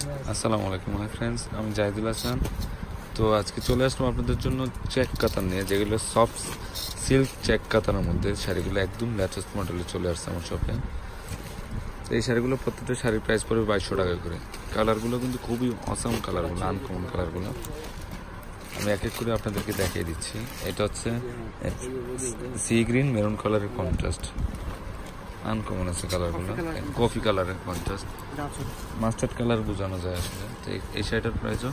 আসসালামু আলাইকুম my friends, আমি জাহিদুল হাসান। তো আজকে চলে আসলাম আপনাদের জন্য চেক কাতান নিয়ে, যেগুলো সফট সিল্ক চেক কাতানের মধ্যে শাড়িগুলো একদম লেটেস্ট মডেলে চলে আসছে আমার শপে। তো এই শাড়িগুলো প্রত্যেকটা শাড়ির প্রাইস পড়বে 2200 টাকা করে। কালারগুলো কিন্তু খুবই অসাম কালারগুলো, আনকমন কালারগুলো। আমি এক এক করে আপনাদেরকে দেখিয়ে দিচ্ছি। এটা হচ্ছে সি গ্রিন মেরুন কালারের কন্ট্রাস্ট, আনকমন আছে কালারগুলো। কফি কালারের কন্ট্রাস্ট, মাস্টার্ড কালার বোঝানো যায় আসলে। তো এই শাড়িটার প্রাইসও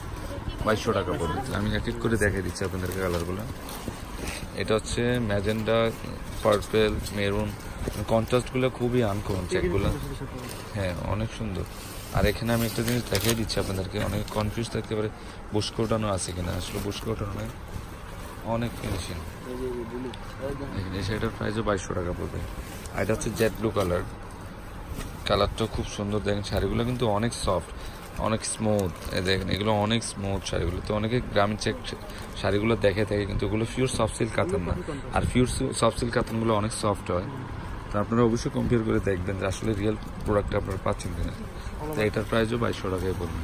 2200 টাকা পড়বে। আমি এক এক করে দেখিয়ে দিচ্ছি আপনাদেরকে কালারগুলো। এটা হচ্ছে ম্যাজেন্ডা, পার্পেল, মেরুন, কন্ট্রাস্টগুলো খুবই আনকমন চেকগুলো। হ্যাঁ, অনেক সুন্দর। আর এখানে আমি একটা জিনিস দেখিয়ে দিচ্ছি আপনাদেরকে। অনেক কনফিউজ থাকতে পারে বুশকো ওঠানো আছে কিনা। আসলে বুশকো ওঠানো নয়, অনেক ফিনিশিং। এই শাড়িটার প্রাইসও 2200 টাকা পড়বে। আর এটা হচ্ছে জেড ব্লু কালার, কালারটা খুব সুন্দর। দেখেন শাড়িগুলো কিন্তু অনেক সফট, অনেক স্মুথ। দেখেন এগুলো অনেক স্মুথ শাড়িগুলো। তো অনেকে গ্রামীণ চেক শাড়িগুলো দেখে থাকে, কিন্তু ওগুলো পিওর সফট সিল্ক কাতান না। আর পিওর সফট সিল্ক কাতানগুলো অনেক সফট হয়। তো আপনারা অবশ্যই কম্পেয়ার করে দেখবেন যে আসলে রিয়েল প্রোডাক্টটা আপনারা পাচ্ছেন কিনা। তো এটার প্রাইসও 2200 টাকায় পড়বে।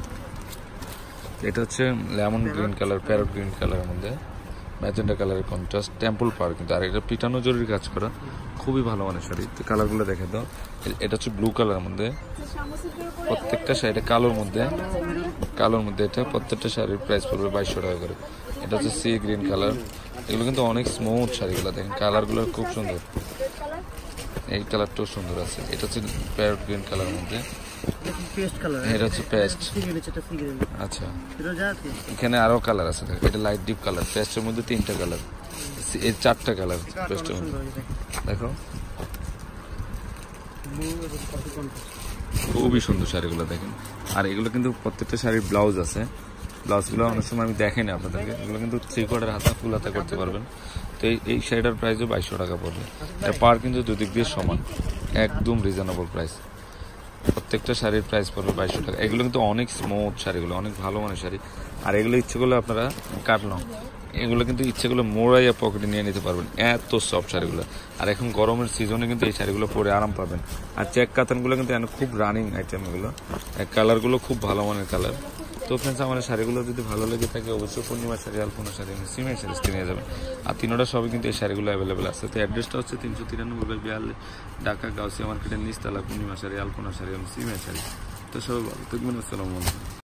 এটা হচ্ছে lemon green colour, parrot green কালারের মধ্যে ম্যাজেন্ডা কালারের কন্ট্রাস্ট, টেম্পল পার কিন্তু। আর এটা পিটানো জরির কাজ করা, খুবই ভালো মানের শাড়ি। তো কালারগুলো দেখে দাও। এটা হচ্ছে ব্লু কালারের মধ্যে, প্রত্যেকটা শাড়িটা কালোর মধ্যে এটা প্রত্যেকটা শাড়ির প্রাইস পড়বে 2200 টাকা করে। এটা হচ্ছে সি গ্রিন কালার। এগুলো কিন্তু অনেক স্মুথ শাড়িগুলো। দেখেন কালারগুলো খুব সুন্দর, এই কালারটাও সুন্দর আছে। এটা হচ্ছে প্যারট গ্রিন কালারের মধ্যে, এটা হচ্ছে পেস্ট। আচ্ছা, এখানে আরো কালার আছে। এটা লাইট ডিপ কালার, পেস্টের মধ্যে 3টা কালার, এই 4টা কালার পেস্টের মধ্যে। দেখো খুবই সুন্দর শাড়িগুলো দেখেন। আর এগুলো কিন্তু প্রত্যেকটা শাড়ির ব্লাউজ আছে। ব্লাউজগুলো অনেক সময় আমি দেখাই না আপনাদেরকে। এগুলো কিন্তু 3/4 হাতা, ফুল হাতা করতে পারবেন। তো এই শাড়িটার প্রাইসও 2200 টাকা পড়বে। এটা পার কিন্তু দুদিক দিয়ে সমান, একদম রিজনেবল প্রাইস। প্রত্যেকটা শাড়ির প্রাইস পড়বে 2200 টাকা। এগুলো কিন্তু অনেক স্মুথ শাড়িগুলো, অনেক ভালো মানের শাড়ি। আর এগুলো ইচ্ছে করলে আপনারা কাটলং, এগুলো কিন্তু ইচ্ছে করলে মোড়াইয়া পকেটে নিয়ে নিতে পারবেন, এত সফট শাড়িগুলো। আর এখন গরমের সিজনে কিন্তু এই শাড়িগুলো পরে আরাম পাবেন। আর চেক কাতানগুলো কিন্তু খুব রানিং আইটেম এগুলো। কালারগুলো খুব ভালো মানের কালার। তো ফ্রেন্ডস, আমার শাড়িগুলো যদি ভালো লেগে থাকে অবশ্যই পূর্ণিমা শাড়ি, আলপনা শাড়ি, সিমের শাড়ি নিয়ে যাবেন। আর তিনোটা সবই কিন্তু এই শাড়িগুলো অ্যাভেলেবেল আছে। তো অ্যাড্রেসটা হচ্ছে 393/42 ঢাকা গাউসিয়া মার্কেটের নিচতলা, পূর্ণিমা শাড়ি, আলপনা শাড়ি এবং সিমের শাড়ি। তো সবাই ভালো থাকবেন। আসসালামু আলাইকুম।